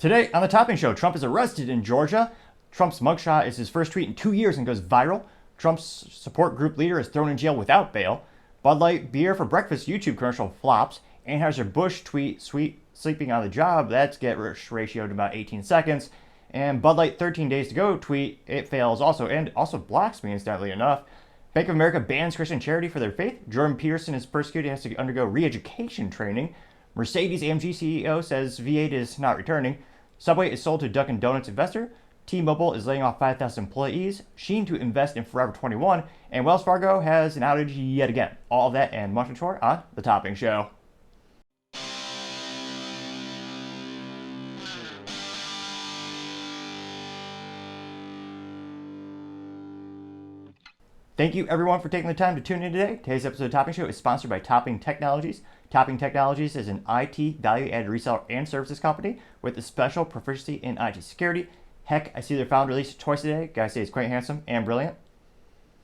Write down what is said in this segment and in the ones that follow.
Today on the Topping Show, Trump is arrested in Georgia. Trump's mugshot is his first tweet in 2 years and goes viral. Trump's support group leader is thrown in jail without bail. Bud Light beer for breakfast YouTube commercial flops. Anheuser Busch tweet sleeping on the job. That's get rich ratio to about 18 seconds. And Bud Light 13 days to go tweet, it fails also, and also blocks me, incidentally enough. Bank of America bans Christian charity for their faith. Jordan Peterson is persecuted and has to undergo reeducation training. Mercedes-AMG CEO says V8 is not returning. Subway is sold to Dunkin Donuts investor. T-Mobile is laying off 5,000 employees. Shein to invest in Forever 21. And Wells Fargo has an outage yet again. All of that and much more on The Topping Show. Thank you everyone for taking the time to tune in today. Today's episode of Topping Show is sponsored by Topping Technologies. Topping Technologies is an IT value-added reseller and services company with a special proficiency in IT security. Heck, I see their founder released twice a day. Guys say he's quite handsome and brilliant.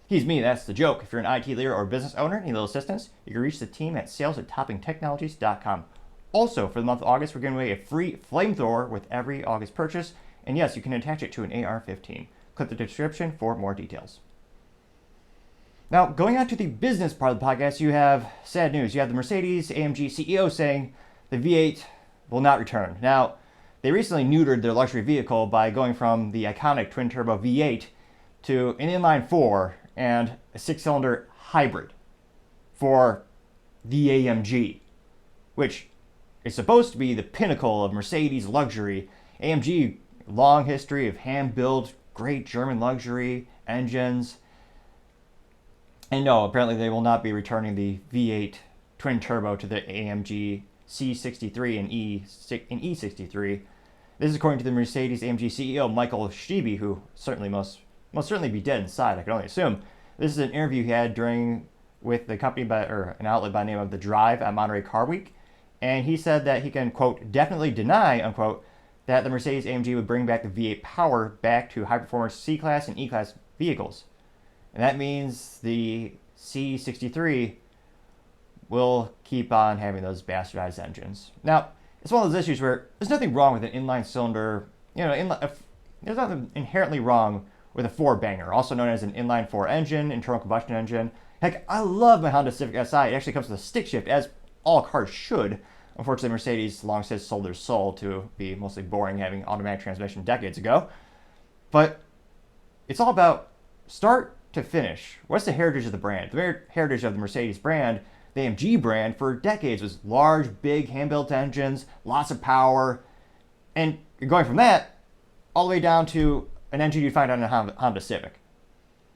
He's me, that's the joke. If you're an IT leader or business owner, need a little assistance, you can reach the team at sales@toppingtechnologies.com. Also, for the month of August, we're giving away a free flamethrower with every August purchase. And yes, you can attach it to an AR-15. Click the description for more details. Now, going on to the business part of the podcast, you have sad news. You have the Mercedes-AMG CEO saying the V8 will not return. Now, they recently neutered their luxury vehicle by going from the iconic twin-turbo V8 to an inline-4 and a six-cylinder hybrid for the AMG, which is supposed to be the pinnacle of Mercedes luxury. AMG, long history of hand-built, great German luxury engines. And no, apparently they will not be returning the V8 twin turbo to the AMG C63 and E63. This is according to the Mercedes-AMG CEO Michael Schebe, who certainly must certainly be dead inside, I can only assume. This is an interview he had with the company or an outlet by the name of The Drive at Monterey Car Week, and he said that he can, quote, definitely deny, unquote, that the Mercedes-AMG would bring back the V8 power back to high-performance C-Class and E-Class vehicles. And that means the C63 will keep on having those bastardized engines. Now, it's one of those issues where there's nothing wrong with an inline cylinder. There's nothing inherently wrong with a four-banger, also known as an inline-4 engine, internal combustion engine. Heck, I love my Honda Civic Si. It actually comes with a stick shift, as all cars should. Unfortunately, Mercedes long since sold their soul to be mostly boring, having automatic transmission decades ago. But it's all about start to finish. What's the heritage of the brand? The heritage of the Mercedes brand, the AMG brand, for decades was large, big, hand-built engines, lots of power, and you're going from that all the way down to an engine you'd find on a Honda Civic,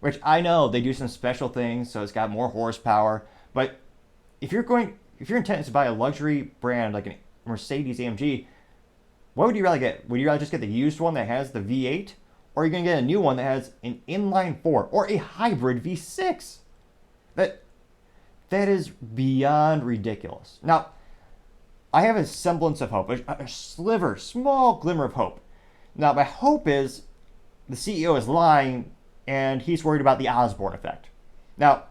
which I know they do some special things, so it's got more horsepower. But if your intent is to buy a luxury brand like a Mercedes-AMG, what would you rather get? Would you rather just get the used one that has the V8? Or are you going to get a new one that has an inline-4 or a hybrid V6? That is beyond ridiculous. Now, I have a semblance of hope, a sliver, small glimmer of hope. Now, my hope is the CEO is lying and he's worried about the Osborne effect. Now,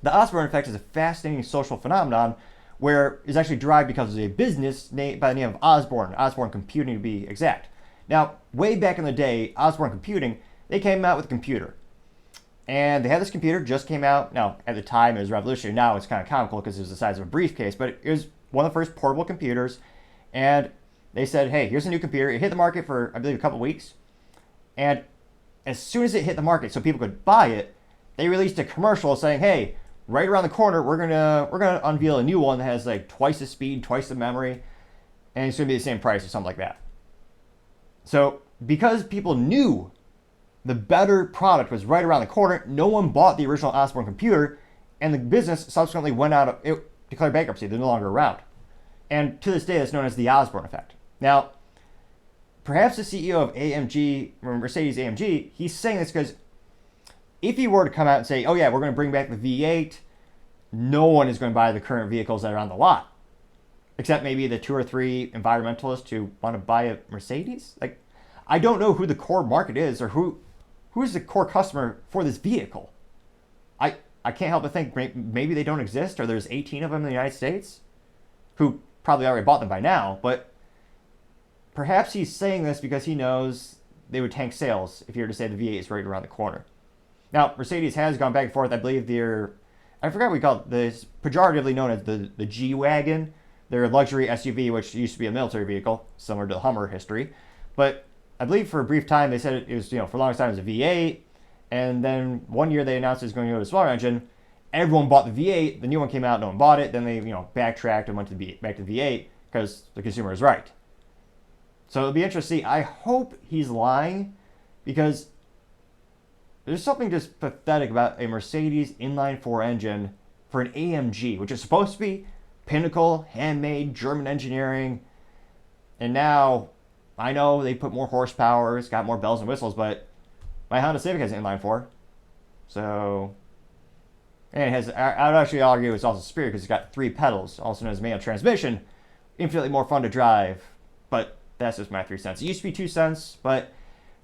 the Osborne effect is a fascinating social phenomenon where it's actually derived because of a business by the name of Osborne Computing to be exact. Now, way back in the day, Osborne Computing, they came out with a computer. And they had this computer, just came out. Now, at the time, it was revolutionary. Now, it's kind of comical because it was the size of a briefcase. But it was one of the first portable computers. And they said, hey, here's a new computer. It hit the market for, I believe, a couple weeks. And as soon as it hit the market so people could buy it, they released a commercial saying, hey, right around the corner, we're gonna unveil a new one that has like twice the speed, twice the memory. And it's going to be the same price or something like that. So, because people knew the better product was right around the corner, no one bought the original Osborne computer, and the business subsequently declared bankruptcy. They're no longer around. And to this day, it's known as the Osborne effect. Now, perhaps the CEO of Mercedes-AMG, he's saying this because if he were to come out and say, oh yeah, we're going to bring back the V8, no one is going to buy the current vehicles that are on the lot. Except maybe the 2 or 3 environmentalists who want to buy a Mercedes. Like, I don't know who the core market is or who's the core customer for this vehicle. I can't help but think maybe they don't exist, or there's 18 of them in the United States who probably already bought them by now. But perhaps he's saying this because he knows they would tank sales if he were to say the V8 is right around the corner. Now, Mercedes has gone back and forth. I believe I forgot what we call it, this pejoratively known as the G-Wagon, their luxury SUV, which used to be a military vehicle, similar to the Hummer history. But I believe for a brief time they said it was, for the longest time it was a V8, and then one year they announced it was going to go to a smaller engine. Everyone bought the V8. The new one came out, no one bought it. Then they, backtracked and went back to the V8 because the consumer is right. So it'll be interesting to see. I hope he's lying, because there's something just pathetic about a Mercedes inline-four engine for an AMG, which is supposed to be pinnacle, handmade, German engineering. And now, I know they put more horsepower, it's got more bells and whistles, but my Honda Civic has an inline-four. So, and it has, I would actually argue it's also superior because it's got 3 pedals, also known as manual transmission. Infinitely more fun to drive, but that's just my 3 cents. It used to be 2 cents, but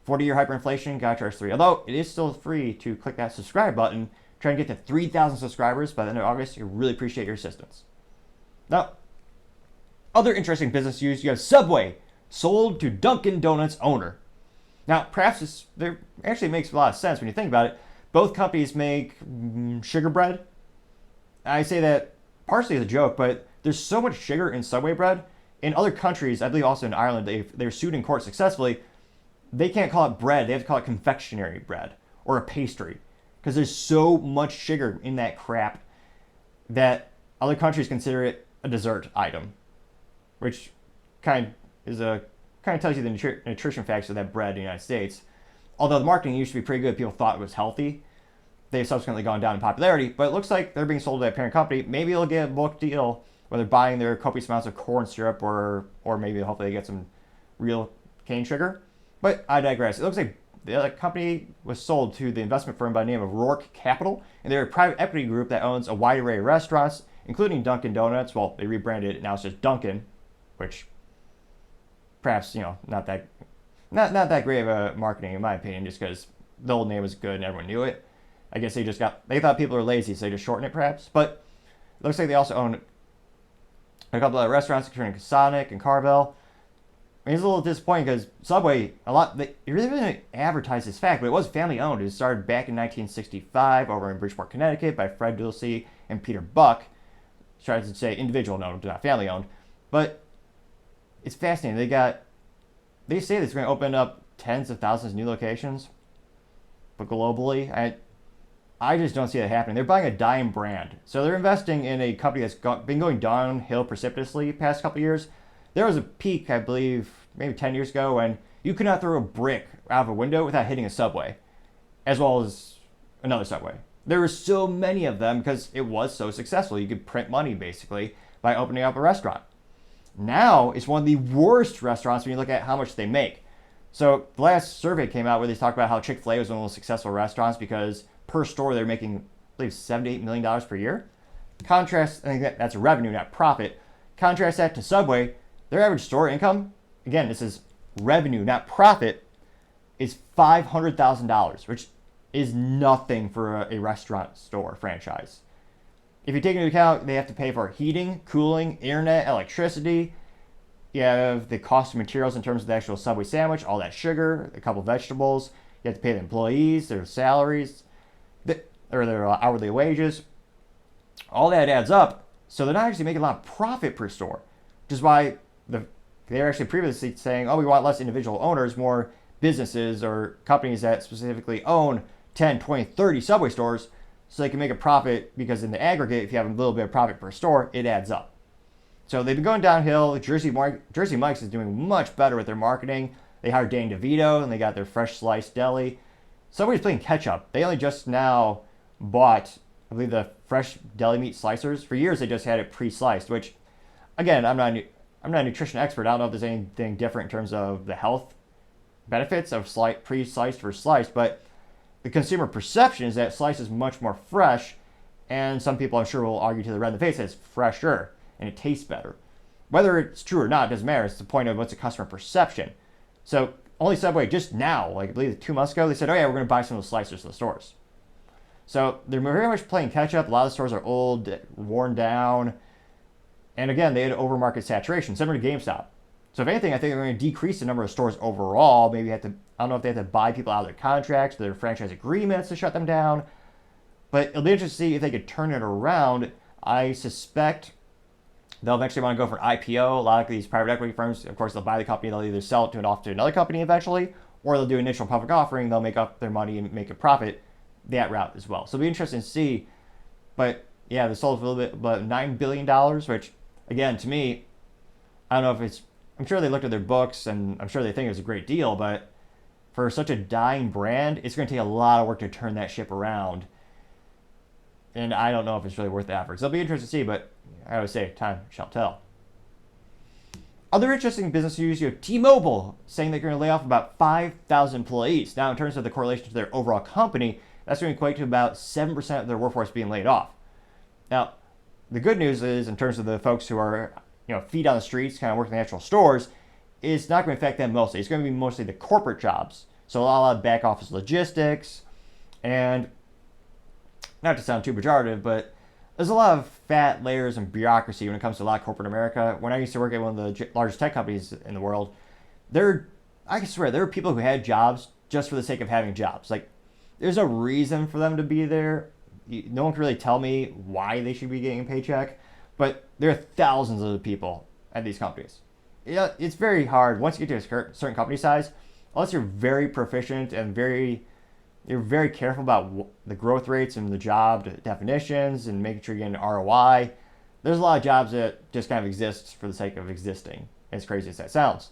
40-year hyperinflation got charged 3. Although it is still free to click that subscribe button, try and get to 3,000 subscribers by the end of August. I really appreciate your assistance. Now, other interesting business news, you have Subway sold to Dunkin Donuts owner. Now, perhaps this actually makes a lot of sense when you think about it. Both companies make sugar bread. I say that partially as a joke, but there's so much sugar in Subway bread. In other countries, I believe also in Ireland, they were sued in court successfully. They can't call it bread. They have to call it confectionery bread or a pastry, because there's so much sugar in that crap that other countries consider it a dessert item, which kind of tells you the nutrition facts of that bread in the United States. Although the marketing used to be pretty good, people thought it was healthy. They've subsequently gone down in popularity, but it looks like they're being sold to that parent company. Maybe they'll get a bulk deal where they're buying their copious amounts of corn syrup, or maybe hopefully they get some real cane sugar. But I digress. It looks like the company was sold to the investment firm by the name of Rourke Capital, and they're a private equity group that owns a wide array of restaurants, including Dunkin Donuts. Well, they rebranded it, now it's just Dunkin, which perhaps, not that great of a marketing in my opinion, just because the old name was good and everyone knew it. I guess they thought people were lazy, so they just shortened it perhaps. But it looks like they also own a couple of restaurants, including Sonic and Carvel. I mean, it's a little disappointing because Subway, it really didn't advertise this fact, but it was family owned. It started back in 1965 over in Bridgeport, Connecticut by Fred Dulce and Peter Buck. Tries to say individual owned, not family owned. But it's fascinating. They say it's going to open up tens of thousands of new locations, but globally, I just don't see that happening. They're buying a dying brand. So they're investing in a company that's been going downhill precipitously the past couple of years. There was a peak, I believe, maybe 10 years ago, when you could not throw a brick out of a window without hitting a Subway, as well as another Subway. There were so many of them because it was so successful. You could print money, basically, by opening up a restaurant. Now, it's one of the worst restaurants when you look at how much they make. So the last survey came out where they talked about how Chick-fil-A was one of the most successful restaurants because per store they're making, I believe, $7 to $8 million per year. Contrast, I think that's revenue, not profit. Contrast that to Subway. Their average store income, again, this is revenue, not profit, is $500,000, which is nothing for a restaurant store franchise. If you take into account they have to pay for heating, cooling, internet, electricity, you have the cost of materials in terms of the actual Subway sandwich, all that sugar, a couple vegetables, you have to pay the employees, their salaries, or their hourly wages. All that adds up, so they're not actually making a lot of profit per store, which is why they were actually previously saying, we want less individual owners, more businesses or companies that specifically own 10, 20, 30 Subway stores so they can make a profit, because in the aggregate, if you have a little bit of profit per store, it adds up. So they've been going downhill. Jersey Mike's is doing much better with their marketing. They hired Danny DeVito, and they got their fresh sliced deli. Subway's playing catch up. They only just now bought, I believe, the fresh deli meat slicers. For years, they just had it pre-sliced, which, again, I'm not a nutrition expert. I don't know if there's anything different in terms of the health benefits of pre-sliced versus sliced, but the consumer perception is that sliced is much more fresh, and some people, I'm sure, will argue to the red in the face that it's fresher and it tastes better. Whether it's true or not, it doesn't matter. It's the point of what's the customer perception. So only Subway just now, I believe 2 months ago, they said, we're going to buy some of the slicers to the stores. So they're very much playing catch up. A lot of the stores are old, worn down. And again, they had over-market saturation, similar to GameStop. So if anything, I think they're going to decrease the number of stores overall. Maybe have to, I don't know if they have to buy people out of their contracts, their franchise agreements to shut them down. But it'll be interesting to see if they could turn it around. I suspect they'll eventually want to go for an IPO. A lot of these private equity firms, of course, they'll buy the company. They'll either sell it to off to another company eventually, or they'll do an initial public offering. They'll make up their money and make a profit that route as well. So it'll be interesting to see. But yeah, they sold for a little bit, about $9 billion, which, again, to me, I don't know if it's, I'm sure they looked at their books and I'm sure they think it was a great deal, but for such a dying brand, it's going to take a lot of work to turn that ship around. And I don't know if it's really worth the effort. So it'll be interesting to see, but I always say, time shall tell. Other interesting business news, you have T-Mobile saying they're going to lay off about 5,000 employees. Now, in terms of the correlation to their overall company, that's going to equate to about 7% of their workforce being laid off. Now, the good news is, in terms of the folks who are, feet on the streets, kind of working in the actual stores, it's not going to affect them mostly. It's going to be mostly the corporate jobs. So a lot of back office logistics, and not to sound too pejorative, but there's a lot of fat layers and bureaucracy when it comes to a lot of corporate America. When I used to work at one of the largest tech companies in the world, I swear, there were people who had jobs just for the sake of having jobs. Like, there's no reason for them to be there. No one can really tell me why they should be getting a paycheck, but there are thousands of people at these companies. Yeah, it's very hard once you get to a certain company size, unless you're very proficient and you're very careful about the growth rates and the job definitions and making sure you're getting ROI. There's a lot of jobs that just kind of exist for the sake of existing, as crazy as that sounds.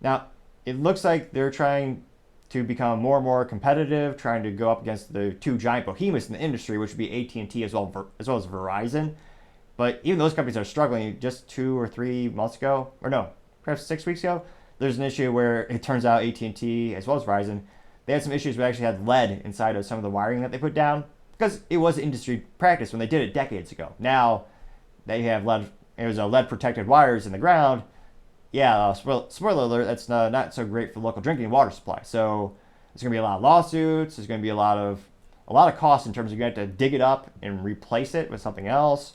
Now, it looks like they're trying to become more and more competitive, trying to go up against the two giant behemoths in the industry, which would be AT&T as well as Verizon. But even those companies are struggling. Just 2 or 3 months ago, or no, perhaps 6 weeks ago, there's an issue where it turns out AT&T as well as Verizon, they had some issues where they actually had lead inside of some of the wiring that they put down, because it was industry practice when they did it decades ago. Now they have lead. It was a lead protected wires in the ground. Yeah, spoiler alert, that's not so great for the local drinking water supply. So there's going to be a lot of lawsuits. There's going to be a lot of costs in terms of you have to dig it up and replace it with something else.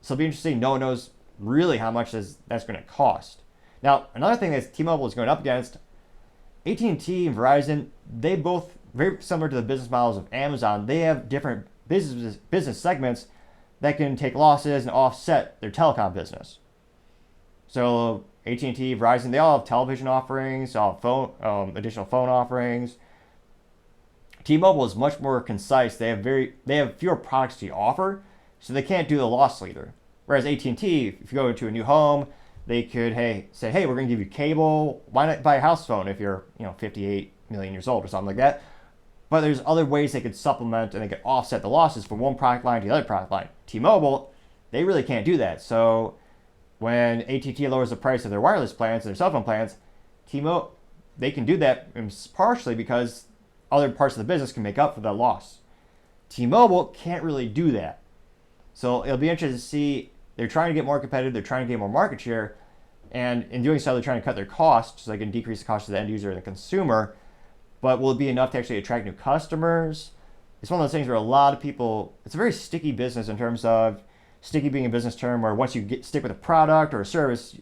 So it'll be interesting. No one knows really how much that's going to cost. Now, another thing that T-Mobile is going up against, AT&T and Verizon, they both, very similar to the business models of Amazon, they have different business segments that can take losses and offset their telecom business. So AT&T, Verizon, they all have television offerings, all have additional phone offerings. T-Mobile is much more concise. They have fewer products to offer, so they can't do the loss leader. Whereas AT&T, if you go into a new home, they could say, hey, we're going to give you cable. Why not buy a house phone if you're 58 million years old or something like that? But there's other ways they could supplement and they could offset the losses from one product line to the other product line. T-Mobile, they really can't do that. So when AT&T lowers the price of their wireless plans and their cell phone plans, T-Mobile, they can do that partially because other parts of the business can make up for that loss. T-Mobile can't really do that. So it'll be interesting to see. They're trying to get more competitive. They're trying to get more market share. And in doing so, they're trying to cut their costs so they can decrease the cost to the end user and the consumer. But will it be enough to actually attract new customers? It's one of those things where a lot of people, it's a very sticky business in terms of sticky being a business term where once you stick with a product or a service,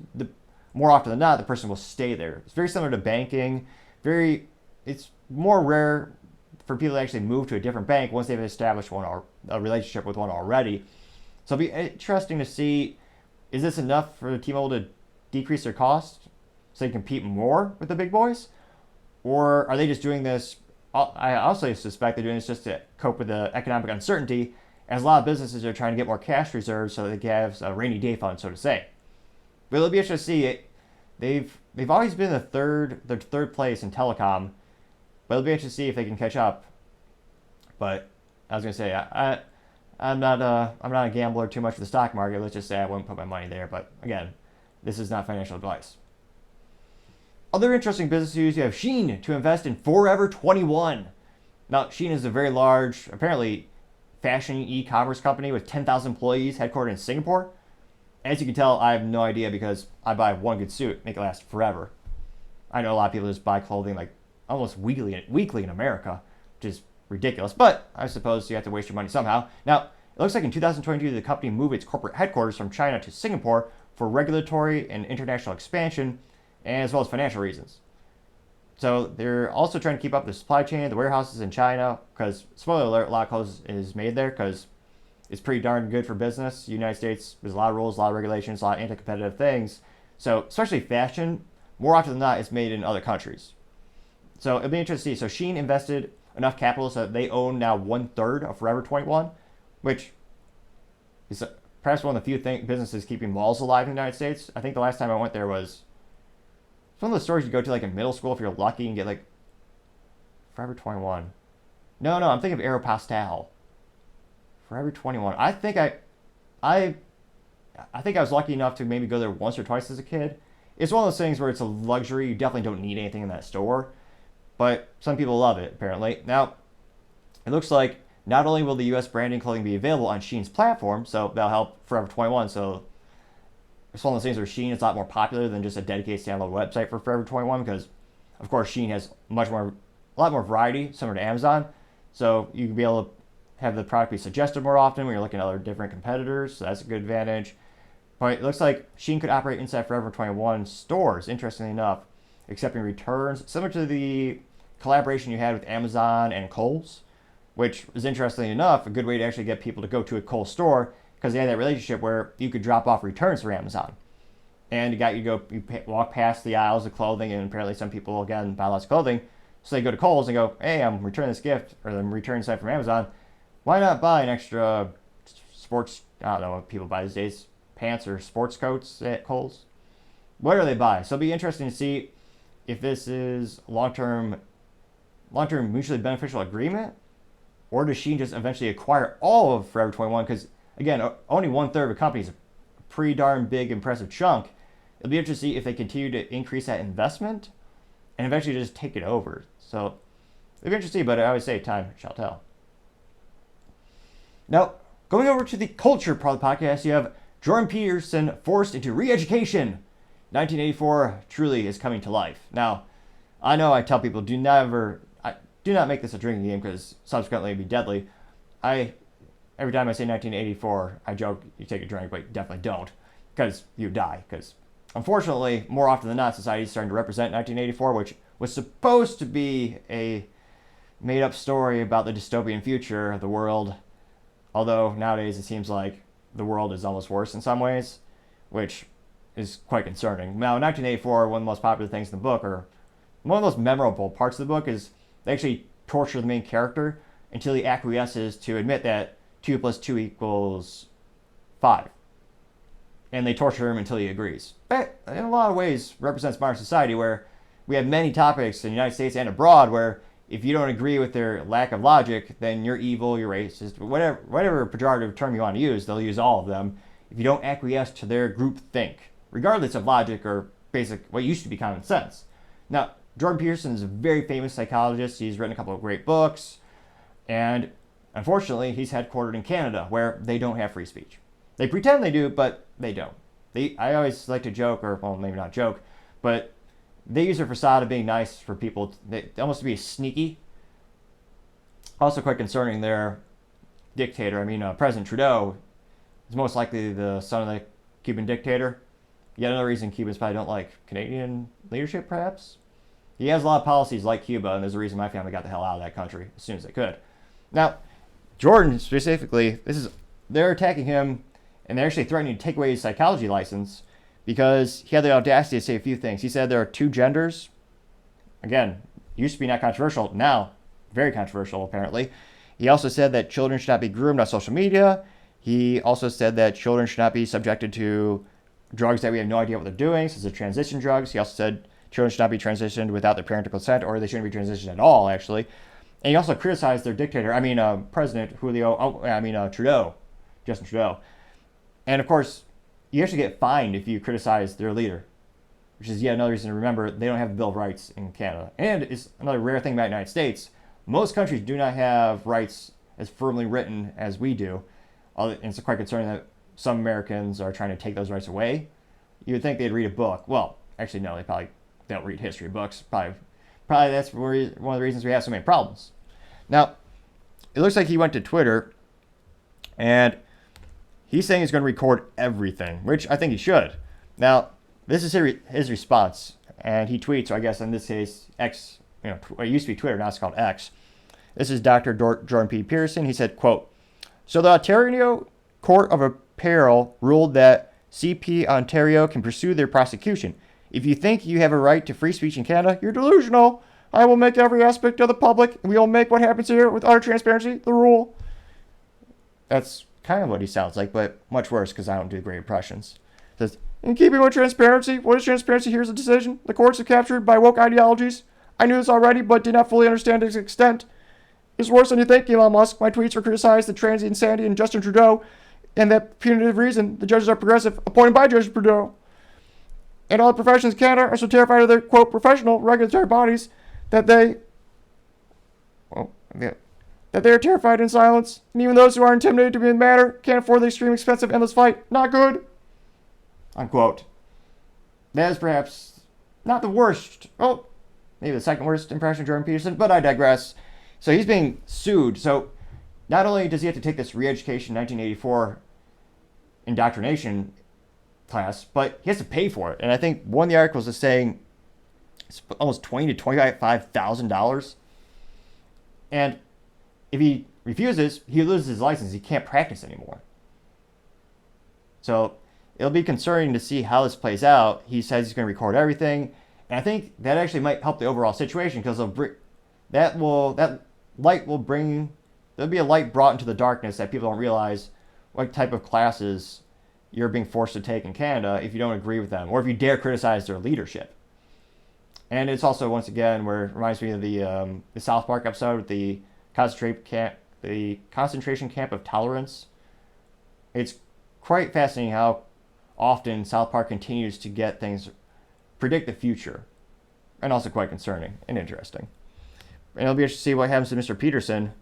more often than not, the person will stay there. It's very similar to banking. It's more rare for people to actually move to a different bank once they've established a relationship with one already. So it'll be interesting to see, is this enough for T-Mobile to decrease their costs so they compete more with the big boys? Or are they just doing this, I also suspect they're doing this just to cope with the economic uncertainty, as a lot of businesses are trying to get more cash reserves so they can have a rainy day fund, so to say. But it'll be interesting to see it. They've always been the third place in telecom, but it'll be interesting to see if they can catch up. But I was going to say, I'm not a gambler too much for the stock market. Let's just say I wouldn't put my money there. But again, this is not financial advice. Other interesting business news, you have Shein to invest in Forever 21. Now, Shein is a very large, apparently, fashion e-commerce company with 10,000 employees headquartered in Singapore. As you can tell, I have no idea because I buy one good suit, make it last forever. I know a lot of people just buy clothing like almost weekly in America, which is ridiculous, but I suppose you have to waste your money somehow. Now, it looks like in 2022, the company moved its corporate headquarters from China to Singapore for regulatory and international expansion, and as well as financial reasons. So they're also trying to keep up the supply chain, the warehouses in China, because, spoiler alert, a lot of clothes is made there because it's pretty darn good for business. The United States, there's a lot of rules, a lot of regulations, a lot of anti-competitive things. So especially fashion, more often than not, it's made in other countries. So it'll be interesting to see. So Shein invested enough capital so that they own now 1/3 of Forever 21, which is perhaps one of the few businesses keeping malls alive in the United States. I think the last time I went there was one of the stores you go to like in middle school if you're lucky and get like Forever 21. No, I'm thinking of Aeropostale. Forever 21. I think I was lucky enough to maybe go there once or twice as a kid. It's one of those things where it's a luxury. You definitely don't need anything in that store, but some people love it apparently. Now, it looks like not only will the U.S. branding clothing be available on Shein's platform, so that'll help Forever 21. So it's one of those things where Shein is a lot more popular than just a dedicated standalone website for Forever 21 because, of course, Shein has a lot more variety, similar to Amazon. So you can be able to have the product be suggested more often when you're looking at other different competitors. So that's a good advantage. But it looks like Shein could operate inside Forever 21 stores, interestingly enough, accepting returns, similar to the collaboration you had with Amazon and Kohl's, which is, interestingly enough, a good way to actually get people to go to a Kohl's store because they had that relationship where you could drop off returns for Amazon. And you walk past the aisles of clothing, and apparently some people, again, buy lots of clothing. So they go to Kohl's and go, hey, I'm returning this gift, or I'm returning something from Amazon. Why not buy an extra sports, I don't know what people buy these days, pants or sports coats at Kohl's? What do they buy? So it'll be interesting to see if this is long-term mutually beneficial agreement, or does Shein just eventually acquire all of Forever 21? Because, again, only 1/3 of a company is a pretty darn big, impressive chunk. It'll be interesting to see if they continue to increase that investment and eventually just take it over. So it'll be interesting, but I always say time shall tell. Now, going over to the culture part of the podcast, you have Jordan Peterson forced into re-education. 1984 truly is coming to life. Now, I know I tell people do not make this a drinking game because subsequently it'd be deadly. Every time I say 1984, I joke you take a drink, but you definitely don't because you die. Because unfortunately, more often than not, society is starting to represent 1984, which was supposed to be a made-up story about the dystopian future of the world. Although nowadays it seems like the world is almost worse in some ways, which is quite concerning. Now, in 1984, one of the most popular things in the book, or one of the most memorable parts of the book, is they actually torture the main character until he acquiesces to admit that 2 + 2 = 5. And they torture him until he agrees. That, in a lot of ways, represents modern society where we have many topics in the United States and abroad where if you don't agree with their lack of logic, then you're evil, you're racist, whatever pejorative term you want to use, they'll use all of them if you don't acquiesce to their group think, regardless of logic or basic, what used to be common sense. Now, Jordan Peterson is a very famous psychologist. He's written a couple of great books, and unfortunately, he's headquartered in Canada, where they don't have free speech. They pretend they do, but they don't. I always like to joke, or well, maybe not joke, but they use their facade of being nice for people. They almost to be sneaky. Also quite concerning, their dictator, President Trudeau, is most likely the son of the Cuban dictator. Yet another reason Cubans probably don't like Canadian leadership, perhaps. He has a lot of policies like Cuba, and there's a reason my family got the hell out of that country as soon as they could. Now, Jordan specifically, they're attacking him, and they're actually threatening to take away his psychology license because he had the audacity to say a few things. He said there are 2 genders. Again, used to be not controversial, now very controversial apparently. He also said that children should not be groomed on social media. He also said that children should not be subjected to drugs that we have no idea what they're doing, such as transition drugs. He also said children should not be transitioned without their parental consent, or they shouldn't be transitioned at all, actually. And he also criticized their dictator, President Trudeau, Justin Trudeau. And of course, you actually get fined if you criticize their leader, which is yet another reason to remember they don't have the Bill of Rights in Canada. And it's another rare thing about the United States. Most countries do not have rights as firmly written as we do. And it's quite concerning that some Americans are trying to take those rights away. You would think they'd read a book. Well, actually, no, they probably don't read history books. Probably that's one of the reasons we have so many problems. Now, it looks like he went to Twitter, and he's saying he's going to record everything, which I think he should. Now, this is his response. And he tweets, or I guess in this case, X, it used to be Twitter, now it's called X. This is Dr. Jordan P. Peterson. He said, quote, "So the Ontario Court of Appeal ruled that CP Ontario can pursue their prosecution. If you think you have a right to free speech in Canada, you're delusional. I will make every aspect of the public, and we will make what happens here with utter transparency the rule." That's kind of what he sounds like, but much worse because I don't do great impressions. It says, "In keeping with transparency, what is transparency? Here's a decision. The courts are captured by woke ideologies. I knew this already, but did not fully understand its extent. It's worse than you think, Elon Musk. My tweets were criticized the transient insanity in Justin Trudeau, and that punitive reason the judges are progressive, appointed by Judge Trudeau. And all the professions in Canada are so terrified of their, quote, professional regulatory bodies that they are terrified in silence. And even those who are intimidated to be in the matter can't afford the extreme expensive endless fight. Not good." Unquote. That is perhaps not the worst, well, maybe the second worst impression of Jordan Peterson, but I digress. So he's being sued. So not only does he have to take this re-education 1984 indoctrination class, but he has to pay for it. And I think one of the articles is saying it's almost $20,000 to $25,000. And if he refuses, he loses his license. He can't practice anymore. So it'll be concerning to see how this plays out. He says he's going to record everything, and I think that actually might help the overall situation because there'll be a light brought into the darkness that people don't realize what type of classes you're being forced to take in Canada if you don't agree with them or if you dare criticize their leadership. And it's also, once again, where it reminds me of the South Park episode with the concentration camp of tolerance. It's quite fascinating how often South Park continues to get things, predict the future, and also quite concerning and interesting. And it'll be interesting to see what happens to Mr. Peterson.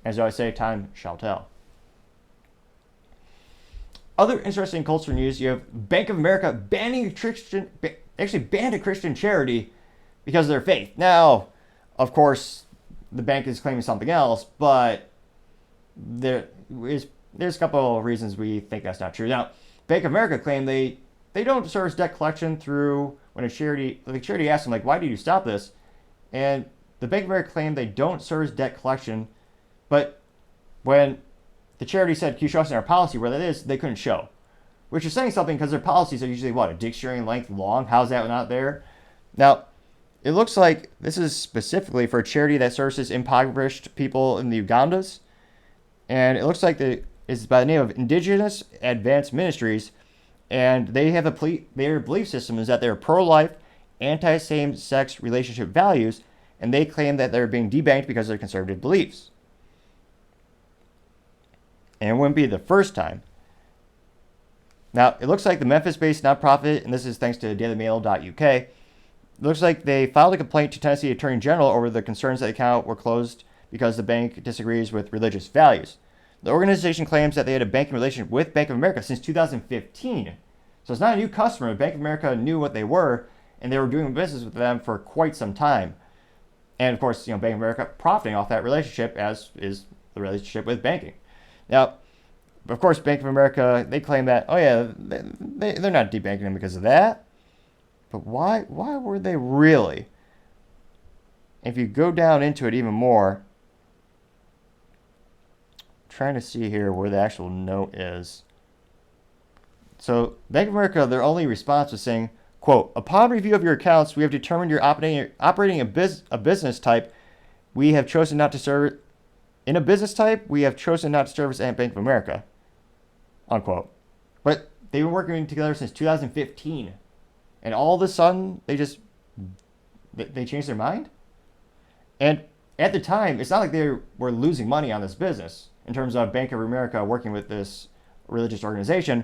As I always say, time shall tell. Other interesting culture news, you have Bank of America banned a Christian charity because of their faith. Now, of course, the bank is claiming something else, but there's a couple of reasons we think that's not true. Now, Bank of America claimed they don't service debt collection through when the charity asked them, like, why did you stop this? And the Bank of America claimed they don't service debt collection, but when the charity said, "Can you show us in our policy where that is?" they couldn't show, which is saying something because their policies are usually, a dictionary length long. How's that not there? Now, it looks like this is specifically for a charity that services impoverished people in the Ugandas, and it looks like it's by the name of Indigenous Advanced Ministries, and they have their belief system is that they're pro-life, anti-same-sex relationship values, and they claim that they're being debanked because of their conservative beliefs. And it wouldn't be the first time. Now, it looks like the Memphis-based nonprofit, and this is thanks to dailymail.uk, it looks like they filed a complaint to Tennessee Attorney General over the concerns that the account were closed because the bank disagrees with religious values. The organization claims that they had a banking relationship with Bank of America since 2015. So it's not a new customer. Bank of America knew what they were, and they were doing business with them for quite some time. And of course, Bank of America profiting off that relationship, as is the relationship with banking. Now, of course, Bank of America, they claim that, they're not debanking them because of that. But why were they really? If you go down into it even more, trying to see here where the actual note is. So Bank of America, their only response was saying, quote, "Upon review of your accounts, we have determined you're operating a business type we have chosen not to serve. In a business type, we have chosen not to service at Bank of America," unquote. But they've been working together since 2015. And all of a sudden, they changed their mind? And at the time, it's not like they were losing money on this business in terms of Bank of America working with this religious organization.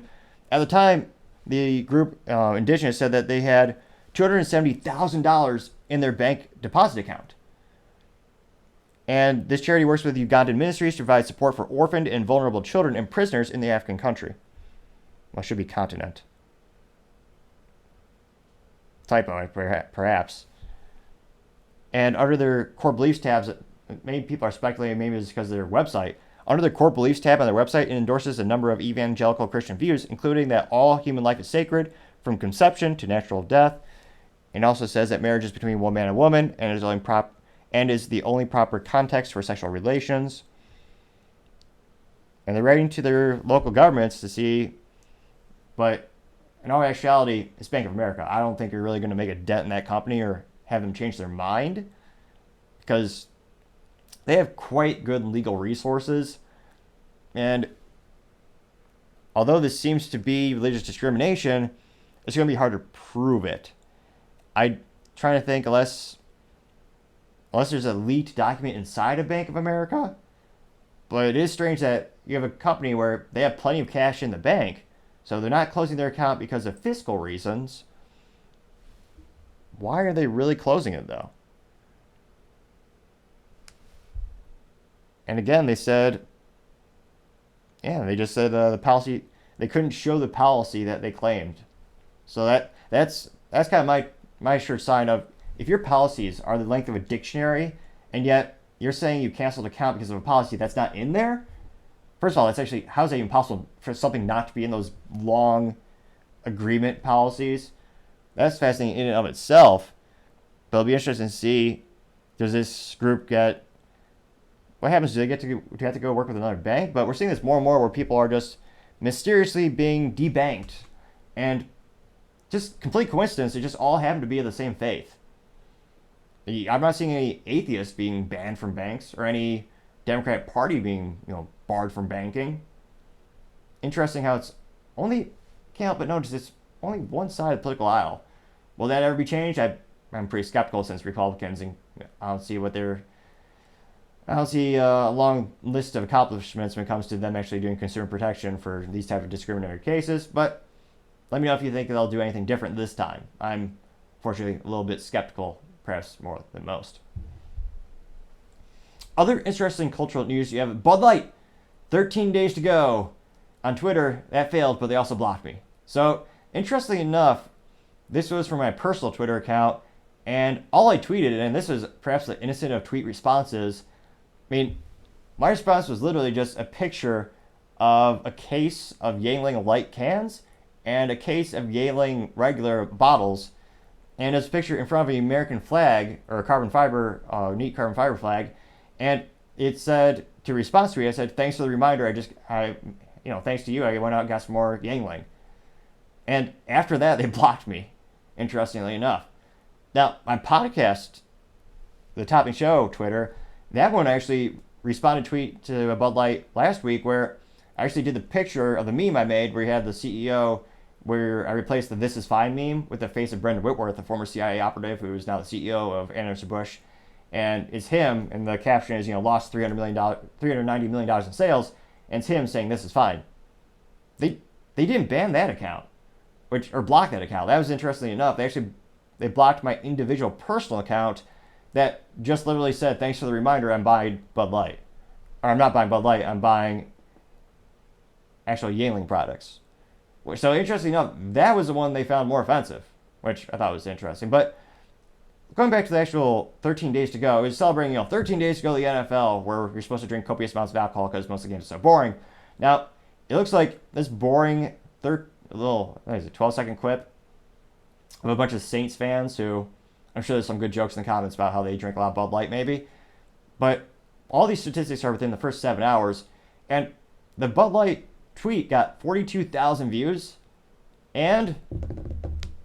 At the time, the group Indigenous said that they had $270,000 in their bank deposit account. And this charity works with Ugandan ministries to provide support for orphaned and vulnerable children and prisoners in the African country. Well, it should be continent. Typo, perhaps. And under their core beliefs tabs, many people are speculating maybe it's because of their website. Under the core beliefs tab on their website, it endorses a number of evangelical Christian views, including that all human life is sacred, from conception to natural death. and also says that marriage is between one man and woman and is the only proper context for sexual relations. And they're writing to their local governments to see, but in all actuality, it's Bank of America. I don't think you're really going to make a dent in that company or have them change their mind, because they have quite good legal resources. And although this seems to be religious discrimination, it's going to be hard to prove it. I'm trying to think, unless there's a leaked document inside of Bank of America. But it is strange that you have a company where they have plenty of cash in the bank, so they're not closing their account because of fiscal reasons. Why are they really closing it, though? And again, they just said the policy, they couldn't show the policy that they claimed. So that's kind of my sure sign of, if your policies are the length of a dictionary and yet you're saying you canceled an account because of a policy that's not in there. First of all, that's actually, how is that even possible for something not to be in those long agreement policies? That's fascinating in and of itself. But it'll be interesting to see, does this group get, what happens? Do they have to go work with another bank? But we're seeing this more and more where people are just mysteriously being debanked. And just complete coincidence, they just all happen to be of the same faith. I'm not seeing any atheists being banned from banks or any Democratic Party being, barred from banking. Interesting how it's only, can't help but notice it's only one side of the political aisle. Will that ever be changed? I'm pretty skeptical, since Republicans, and I don't see a long list of accomplishments when it comes to them actually doing consumer protection for these type of discriminatory cases. But let me know if you think they'll do anything different this time. I'm fortunately a little bit skeptical, perhaps more than most. Other interesting cultural news, you have Bud Light, 13 days to go. On Twitter, that failed, but they also blocked me. So, interestingly enough, this was from my personal Twitter account, and all I tweeted, and this was perhaps the innocent of tweet responses, my response was literally just a picture of a case of Yuengling light cans and a case of Yuengling regular bottles, and it's a picture in front of an American flag, or a carbon fiber, neat carbon fiber flag, and it said, to respond to it, I said, thanks for the reminder, thanks to you, I went out and got some more Yuengling. And after that, they blocked me, interestingly enough. Now, my podcast, the Topping Show Twitter, that one I actually responded tweet to a Bud Light last week, where I actually did the picture of the meme I made where you had the CEO, where I replaced the "This is fine" meme with the face of Brendan Whitworth, the former CIA operative who is now the CEO of Anheuser Busch, and it's him, and the caption is, lost $390 million in sales, and it's him saying "This is fine." They didn't ban that account, or block that account. That was interesting enough. They blocked my individual personal account that just literally said, thanks for the reminder, I'm buying Bud Light. Or I'm not buying Bud Light, I'm buying actual Yuengling products. So interesting enough, that was the one they found more offensive, which I thought was interesting. But going back to the actual 13 days to go, it was celebrating, 13 days to go to the NFL, where you're supposed to drink copious amounts of alcohol because most of the games are so boring. Now, it looks like this boring 12-second clip of a bunch of Saints fans who, I'm sure there's some good jokes in the comments about how they drink a lot of Bud Light maybe, but all these statistics are within the first 7 hours, and the Bud Light tweet got 42,000 views and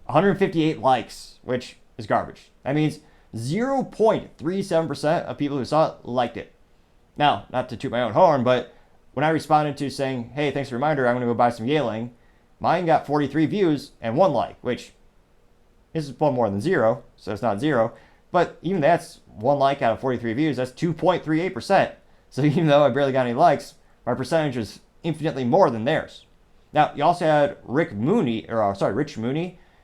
158 likes, which is garbage. That means 0.37% of people who saw it liked it. Now, not to toot my own horn, but when I responded to saying, hey, thanks for the reminder, I'm going to go buy some Yuengling, mine got 43 views and 1 like, which is one more than 0, so it's not 0. But even that's 1 like out of 43 views, that's 2.38%. So even though I barely got any likes, my percentage is infinitely more than theirs. Now, you also had Rich Mooney,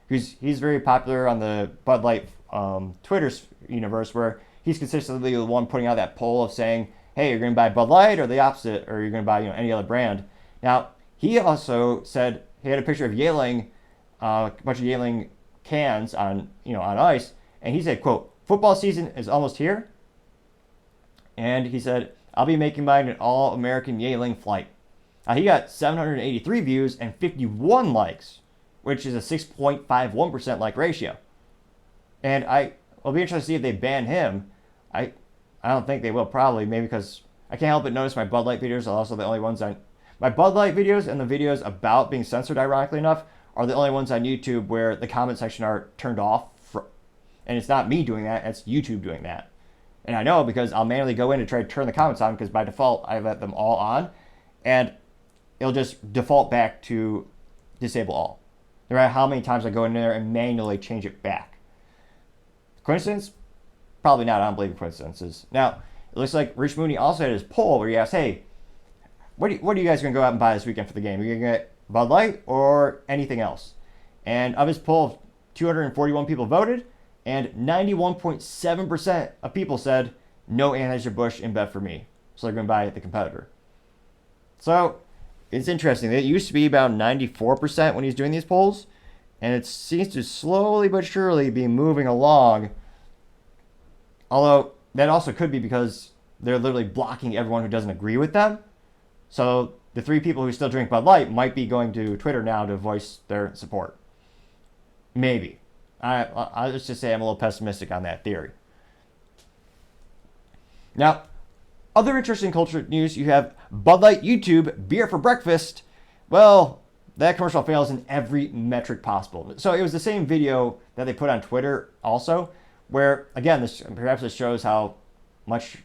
he's very popular on the Bud Light Twitter universe, where he's consistently the one putting out that poll of saying, hey, you're going to buy Bud Light or the opposite, or you're going to buy any other brand. Now, he also said, he had a picture of Yuengling, a bunch of Yuengling cans on ice, and he said, quote, football season is almost here, and he said, I'll be making mine an all-American Yuengling flight. He got 783 views and 51 likes, which is a 6.51% like ratio. And will be interested to see if they ban him. I don't think they will, probably, maybe because I can't help but notice my Bud Light videos are also the only ones my Bud Light videos and the videos about being censored, ironically enough, are the only ones on YouTube where the comment section are turned off. And it's not me doing that, it's YouTube doing that. And I know because I'll manually go in and try to turn the comments on because by default I let them all on. And it'll just default back to disable all. No matter how many times I go in there and manually change it back. Coincidence? Probably not. I don't believe in coincidences. Now, it looks like Rich Mooney also had his poll where he asked, hey, what are you guys going to go out and buy this weekend for the game? Are you going to get Bud Light or anything else? And of his poll, 241 people voted, and 91.7% of people said, no Anheuser Busch InBev for me. So they're going to buy the competitor. So it's interesting. It used to be about 94% when he's doing these polls, and it seems to slowly but surely be moving along. Although that also could be because they're literally blocking everyone who doesn't agree with them. So the 3 people who still drink Bud Light might be going to Twitter now to voice their support. Maybe. I'll just say I'm a little pessimistic on that theory. Now, other interesting culture news, you have Bud Light YouTube, beer for breakfast. Well, that commercial fails in every metric possible. So it was the same video that they put on Twitter also, where, again, perhaps it shows how much,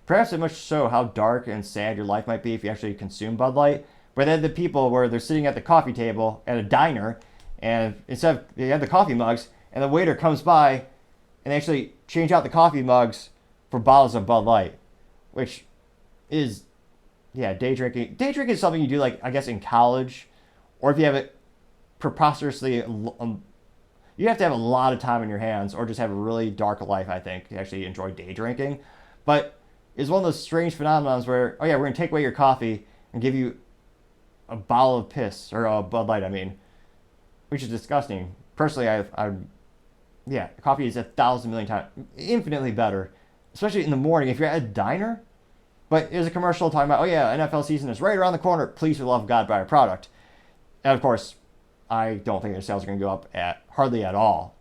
perhaps it must show how dark and sad your life might be if you actually consume Bud Light. But then the people where they're sitting at the coffee table at a diner, and instead of, they have the coffee mugs, and the waiter comes by and they actually change out the coffee mugs for bottles of Bud Light, which is, yeah, day drinking. Day drinking is something you do, like, I guess, in college, or if you have it preposterously, you have to have a lot of time in your hands or just have a really dark life, I think, to actually enjoy day drinking. But it's one of those strange phenomenons where, oh yeah, we're going to take away your coffee and give you a bottle of piss, or a Bud Light, I mean, which is disgusting. Personally, yeah, coffee is 1,000 million times, infinitely better, especially in the morning if you're at a diner. But there's a commercial talking about, oh yeah, NFL season is right around the corner. Please, for the love of God, buy our product. And of course, I don't think their sales are going to go up hardly at all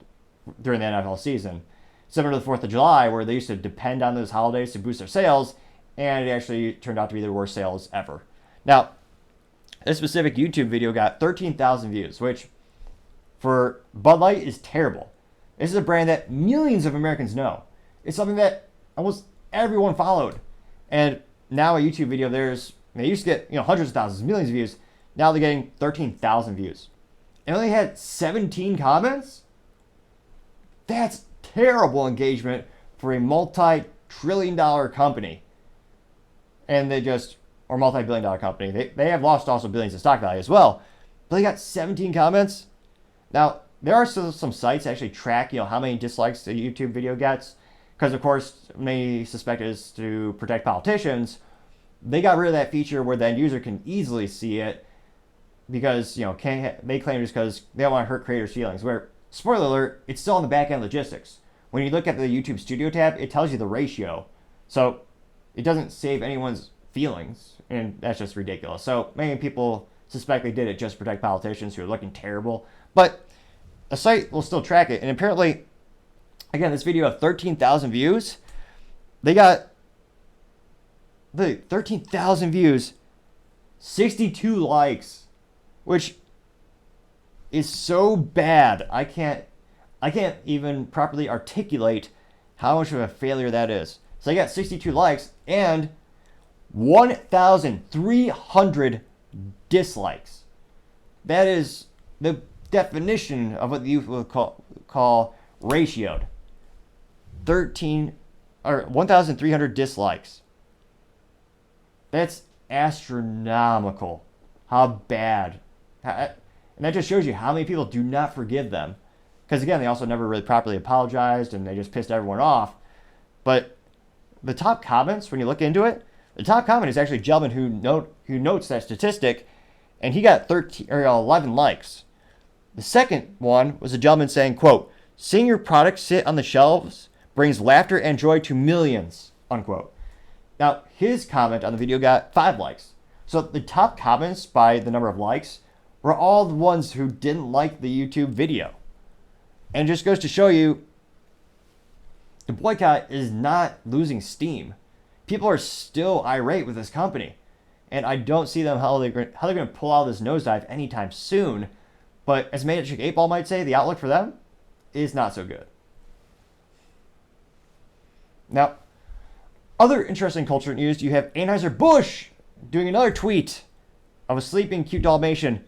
during the NFL season. Similar to the 4th of July, where they used to depend on those holidays to boost their sales, and it actually turned out to be their worst sales ever. Now, this specific YouTube video got 13,000 views, which for Bud Light is terrible. This is a brand that millions of Americans know. It's something that almost everyone followed. And now a YouTube video, they used to get hundreds of thousands, millions of views. Now they're getting 13,000 views. And only had 17 comments? That's terrible engagement for a multi-trillion-dollar company. And or multi-billion-dollar company. They have lost also billions of stock value as well. But they got 17 comments. Now, there are still some sites that actually track, how many dislikes the YouTube video gets. Because, of course, many suspect it is to protect politicians. They got rid of that feature where the end user can easily see it because, they claim it's because they don't want to hurt creators' feelings. Where, spoiler alert, it's still on the back end logistics. When you look at the YouTube Studio tab, it tells you the ratio. So, it doesn't save anyone's feelings. And that's just ridiculous. So, many people suspect they did it just to protect politicians who are looking terrible. But a site will still track it. And apparently, again, this video of 13,000 views, they got the 13,000 views, 62 likes, which is so bad. I can't even properly articulate how much of a failure that is. So they got 62 likes and 1,300 dislikes. That is the definition of what the youth will call ratioed. 1,300 dislikes. That's astronomical. How bad. And that just shows you how many people do not forgive them. Because again, they also never really properly apologized and they just pissed everyone off. But the top comments, when you look into it, the top comment is actually a gentleman who notes that statistic, and he got 11 likes. The second one was a gentleman saying, quote, "Seeing your product sit on the shelves brings laughter and joy to millions," unquote. Now, his comment on the video got 5 likes. So the top comments by the number of likes were all the ones who didn't like the YouTube video. And it just goes to show you the boycott is not losing steam. People are still irate with this company. And I don't see them how they're going to pull out this nosedive anytime soon. But as Magic 8 Ball might say, the outlook for them is not so good. Now, other interesting culture news, you have Anheuser Busch doing another tweet of a sleeping cute Dalmatian.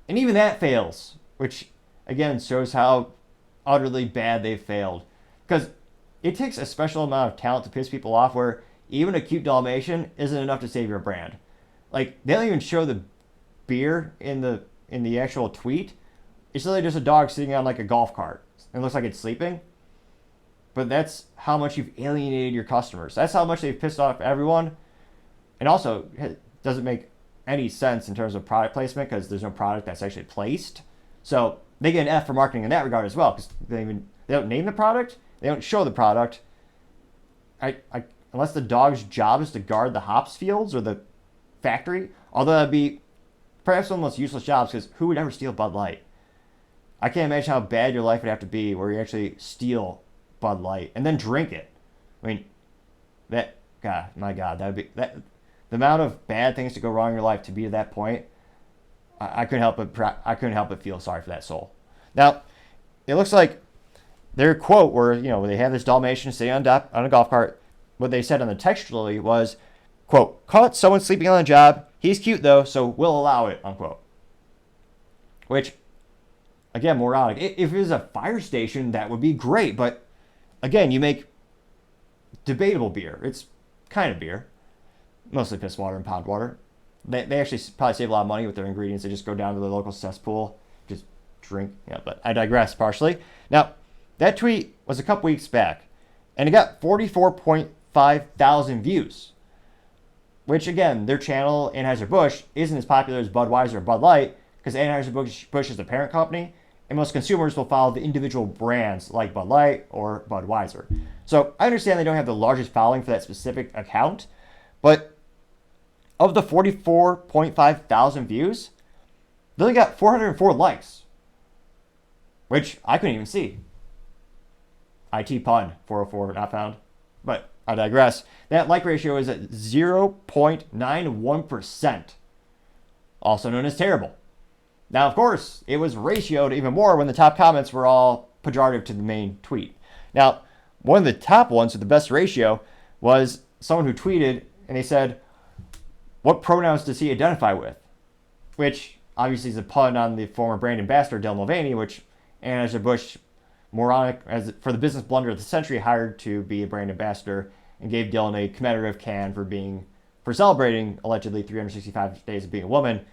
And even that fails, which again shows how utterly bad they've failed. Because it takes a special amount of talent to piss people off where even a cute Dalmatian isn't enough to save your brand. Like, they don't even show the beer in the actual tweet. It's literally just a dog sitting on like a golf cart. It looks like it's sleeping. But that's how much you've alienated your customers. That's how much they've pissed off everyone. And also, it doesn't make any sense in terms of product placement because there's no product that's actually placed. So they get an F for marketing in that regard as well because they don't name the product. They don't show the product. Unless the dog's job is to guard the hops fields or the factory. Although that'd be perhaps one of the most useless jobs because who would ever steal Bud Light? I can't imagine how bad your life would have to be where you actually steal Bud Light and then drink it. I mean, that would be that. The amount of bad things to go wrong in your life to be to that point, I couldn't help but feel sorry for that soul. Now, it looks like their quote where they have this Dalmatian sitting on a golf cart. What they said on the textually was, quote, "Caught someone sleeping on the job. He's cute though, so we'll allow it," unquote. Which, again, moronic. If it was a fire station, that would be great. But again, you make debatable beer. It's kind of beer. Mostly piss water and pond water. They actually probably save a lot of money with their ingredients. They just go down to the local cesspool, just drink. Yeah, but I digress partially. Now, that tweet was a couple weeks back, and it got 44.5 thousand views. Which, again, their channel, Anheuser Busch, isn't as popular as Budweiser or Bud Light because Anheuser Busch is the parent company, and most consumers will follow the individual brands like Bud Light or Budweiser. So I understand they don't have the largest following for that specific account, but of the 44.5 thousand views, they only got 404 likes, which I couldn't even see. IT pun, 404 not found, but I digress. That like ratio is at 0.91%, also known as terrible. Now, of course, it was ratioed even more when the top comments were all pejorative to the main tweet. Now, one of the top ones with the best ratio was someone who tweeted, and they said, "What pronouns does he identify with?" Which obviously is a pun on the former brand ambassador, Dylan Mulvaney, which Anheuser-Busch, moronic, as for the business blunder of the century, hired to be a brand ambassador and gave Dylan a commemorative can for celebrating allegedly 365 days of being a woman,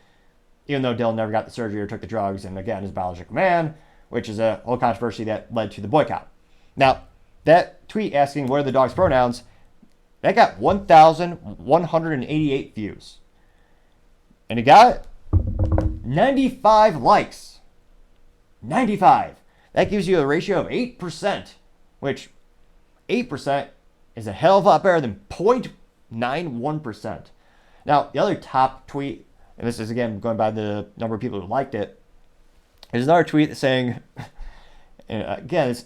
even though Dylan never got the surgery or took the drugs, and again is a biological man, which is a whole controversy that led to the boycott. Now, that tweet asking what are the dog's pronouns, that got 1,188 views. And it got 95 likes. 95. That gives you a ratio of 8%, which 8% is a hell of a lot better than 0.91%. Now, the other top tweet, and this is again going by the number of people who liked it, is another tweet saying, and again,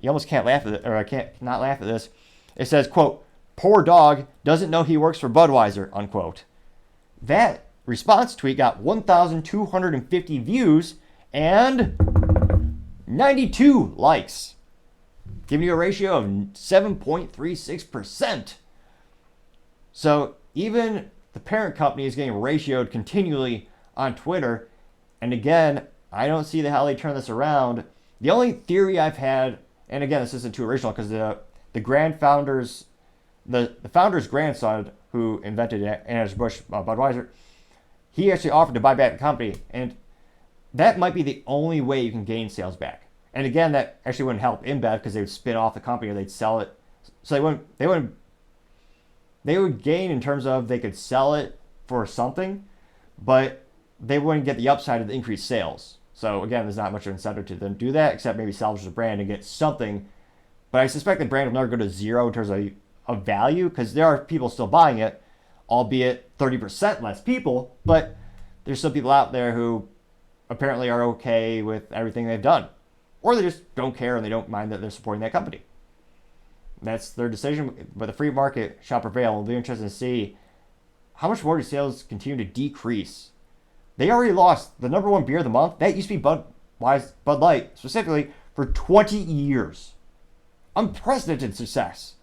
you almost can't laugh at it, or I can't not laugh at this. It says, quote, "Poor dog doesn't know he works for Budweiser," unquote. That response tweet got 1,250 views and 92 likes, giving you a ratio of 7.36%. So even the parent company is getting ratioed continually on Twitter. And again, I don't see how they turn this around. The only theory I've had, and again, this isn't too original because the founder's grandson, who invented Anheuser-Busch Budweiser, he actually offered to buy back the company, and that might be the only way you can gain sales back. And again, that actually wouldn't help InBev because they would spin off the company or they'd sell it. So they would gain in terms of they could sell it for something, but they wouldn't get the upside of the increased sales. So again, there's not much of an incentive to them do that except maybe salvage the brand and get something. But I suspect the brand will never go to zero in terms of value because there are people still buying it, albeit 30% less people, but there's some people out there who apparently are okay with everything they've done. Or they just don't care and they don't mind that they're supporting that company. That's their decision, but the free market shall prevail. It'll be interesting to see how much more do sales continue to decrease. They already lost the number one beer of the month. That used to be Bud Light, specifically, for 20 years. Unprecedented success.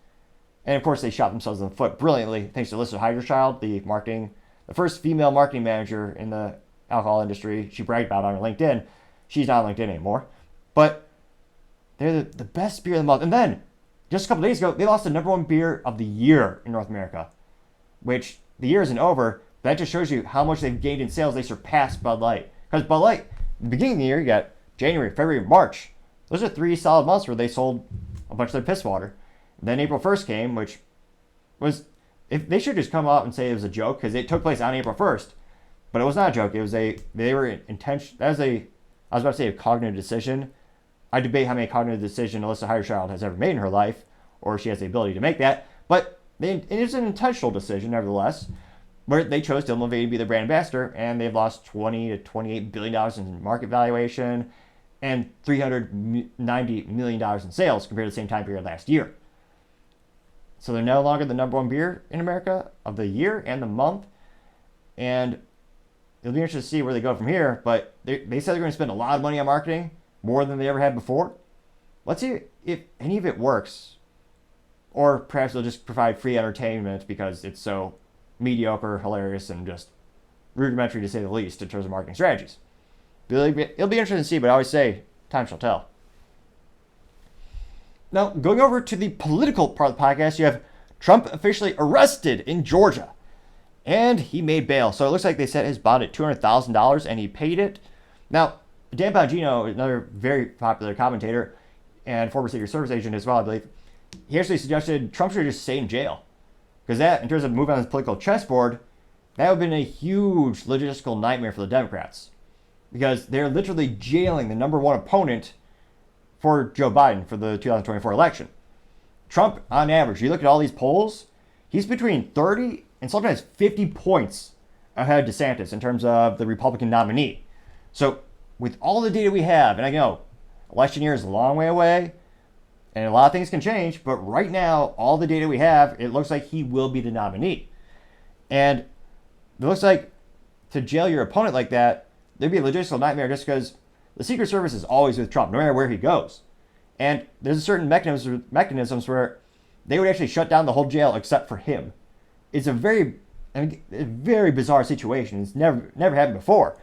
And of course, they shot themselves in the foot brilliantly, thanks to Alyssa Heiderchild, the first female marketing manager in the alcohol industry. She bragged about it on her LinkedIn. She's not on LinkedIn anymore. But they're the best beer of the month. And then, just a couple days ago, they lost the number one beer of the year in North America, which the year isn't over. That just shows you how much they've gained in sales. They surpassed Bud Light. Because Bud Light, at the beginning of the year, you got January, February, March. Those are 3 solid months where they sold a bunch of their piss water. Then April 1st came, which was, if they should just come out and say it was a joke, because it took place on April 1st. But it was not a joke. It was I was about to say a cognitive decision. I debate how many cognitive decisions Alyssa Heiderchild has ever made in her life, or she has the ability to make that. But it is an intentional decision, nevertheless, where they chose Dylan Mulvaney to be the brand ambassador, and they've lost $20 to $28 billion in market valuation and $390 million in sales compared to the same time period last year. So they're no longer the number one beer in America of the year and the month. And it'll be interesting to see where they go from here. But they said they're going to spend a lot of money on marketing, more than they ever had before. Let's see if any of it works. Or perhaps they'll just provide free entertainment because it's so mediocre, hilarious, and just rudimentary to say the least in terms of marketing strategies. It'll be interesting to see, but I always say, time shall tell. Now, going over to the political part of the podcast, you have Trump officially arrested in Georgia. And he made bail. So it looks like they set his bond at $200,000 and he paid it. Now, Dan Bongino, another very popular commentator and former Secret Service agent as well, I believe, he actually suggested Trump should just stay in jail. Because that, in terms of moving on his political chessboard, that would have been a huge logistical nightmare for the Democrats. Because they're literally jailing the number one opponent for Joe Biden for the 2024 election. Trump, on average, you look at all these polls, he's between 30 and sometimes 50 points ahead of DeSantis in terms of the Republican nominee. So with all the data we have, and I know election year is a long way away, and a lot of things can change, but right now, all the data we have, it looks like he will be the nominee. And it looks like to jail your opponent like that, there'd be a logistical nightmare just because the Secret Service is always with Trump, no matter where he goes. And there's a certain mechanisms where they would actually shut down the whole jail except for him. It's a very bizarre situation. It's never happened before.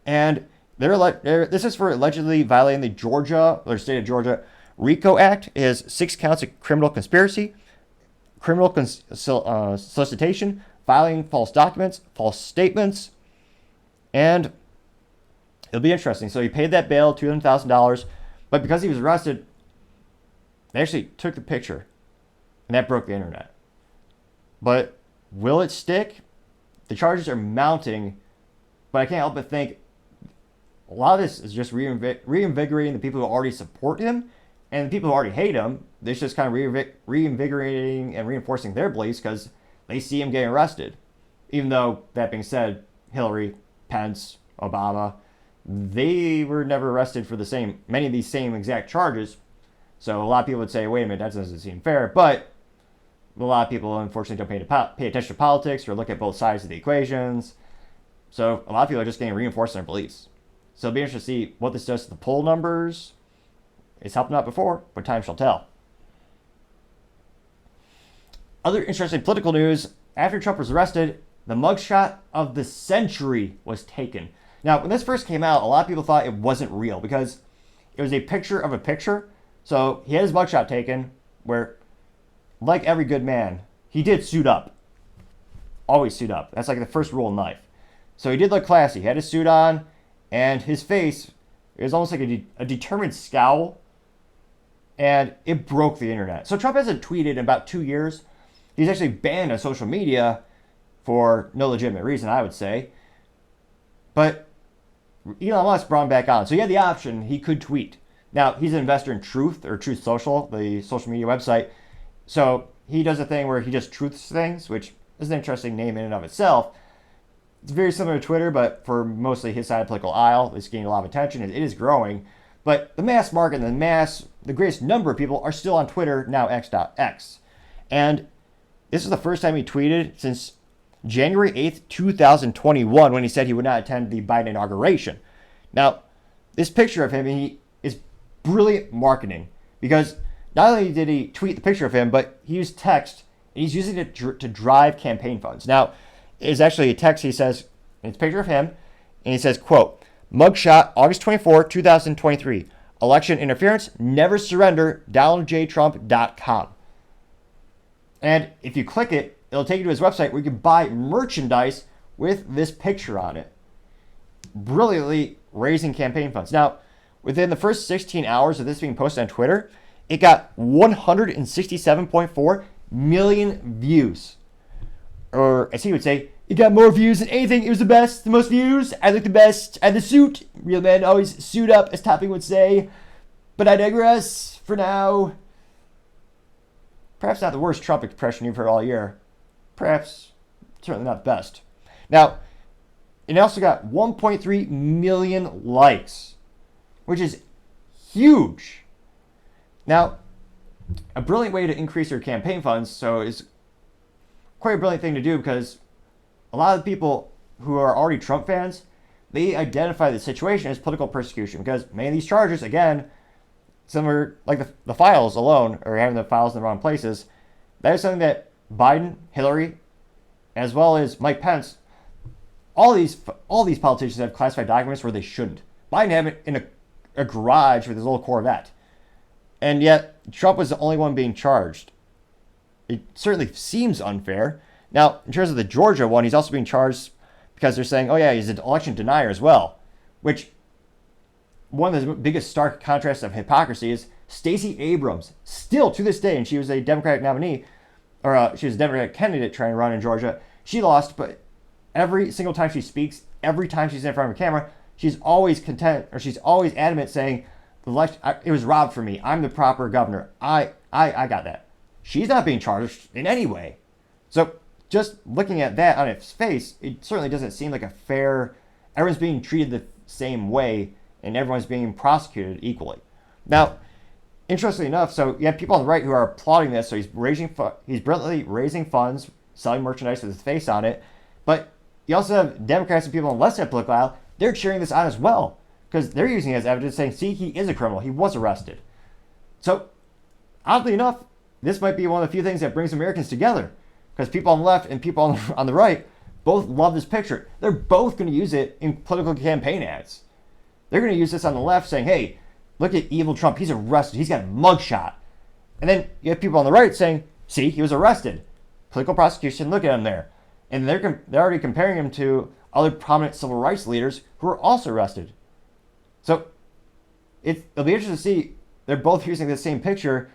And this is for allegedly violating the state of Georgia RICO Act. It has 6 counts of criminal conspiracy, criminal solicitation, filing false documents, false statements, and it'll be interesting. So he paid that bail, $200,000, but because he was arrested, they actually took the picture, and that broke the internet. But will it stick? The charges are mounting, but I can't help but think a lot of this is just reinvigorating the people who already support him, and the people who already hate him. It's just kind of reinvigorating and reinforcing their beliefs because they see him getting arrested. Even though, that being said, Hillary, Pence, Obama, they were never arrested for many of these same exact charges. So a lot of people would say, wait a minute, that doesn't seem fair. But a lot of people, unfortunately, don't pay attention to politics or look at both sides of the equations. So a lot of people are just getting reinforced in their beliefs. So it'll be interesting to see what this does to the poll numbers. It's helped out before, but time shall tell. Other interesting political news. After Trump was arrested, the mugshot of the century was taken. Now, when this first came out, a lot of people thought it wasn't real because it was a picture of a picture. So he had his mugshot taken where, like every good man, he did suit up. Always suit up. That's like the first rule in life. So he did look classy. He had his suit on, and his face, it was almost like a determined scowl, and it broke the internet. So Trump hasn't tweeted in about 2 years. He's actually banned on social media for no legitimate reason, I would say. But Elon Musk brought him back on. So he had the option. He could tweet. Now, he's an investor in Truth, or Truth Social, the social media website. So he does a thing where he just truths things, which is an interesting name in and of itself. It's very similar to Twitter, but for mostly his side of the political aisle, it's gaining a lot of attention. It is growing. But the mass market and the greatest number of people are still on Twitter, now X.X. And this is the first time he tweeted since January 8th, 2021, when he said he would not attend the Biden inauguration. Now, this picture of him is brilliant marketing, because not only did he tweet the picture of him, but he used text, and he's using it to drive campaign funds. Now, it's actually a text. He says, it's a picture of him, and he says, quote, "Mugshot, August 24, 2023. Election interference, never surrender, DonaldJTrump.com." And if you click it, it'll take you to his website where you can buy merchandise with this picture on it. Brilliantly raising campaign funds. Now, within the first 16 hours of this being posted on Twitter, it got 167.4 million views. Or, as he would say, it got more views than anything. It was the best, the most views. I look the best. And the suit. Real men always suit up, as Topping would say. But I digress for now. Perhaps not the worst Trump impression you've heard all year. Perhaps certainly not the best. Now, it also got 1.3 million likes, which is huge. Now, a brilliant way to increase your campaign funds, so it's quite a brilliant thing to do, because a lot of the people who are already Trump fans, they identify the situation as political persecution, because many of these charges, again, similar, like the files alone, or having the files in the wrong places, that is something that Biden, Hillary, as well as Mike Pence, all these politicians have classified documents where they shouldn't. Biden had it in a garage with his little Corvette. And yet, Trump was the only one being charged. It certainly seems unfair. Now, in terms of the Georgia one, he's also being charged because they're saying, oh yeah, he's an election denier as well. Which, one of the biggest stark contrasts of hypocrisy is Stacey Abrams, still to this day, and she was a Democratic nominee, or she was a Democratic candidate trying to run in Georgia. She lost, but every single time she speaks, every time she's in front of a camera, she's always she's always adamant saying, the election, it was robbed from me. I'm the proper governor. I got that. She's not being charged in any way. So just looking at that on its face, it certainly doesn't seem like a fair, everyone's being treated the same way and everyone's being prosecuted equally. Now, interestingly enough, so you have people on the right who are applauding this. So he's brilliantly raising funds, selling merchandise with his face on it. But you also have Democrats and people on the left side of the political aisle, they're cheering this on as well, because they're using it as evidence, saying, see, he is a criminal. He was arrested. So, oddly enough, this might be one of the few things that brings Americans together, because people on the left and people on the right both love this picture. They're both going to use it in political campaign ads. They're going to use this on the left saying, hey, look at evil Trump. He's arrested. He's got a mugshot. And then you have people on the right saying, see, he was arrested. Political prosecution, look at him there. And they're already comparing him to other prominent civil rights leaders who are also arrested. So it'll be interesting to see. They're both using the same picture.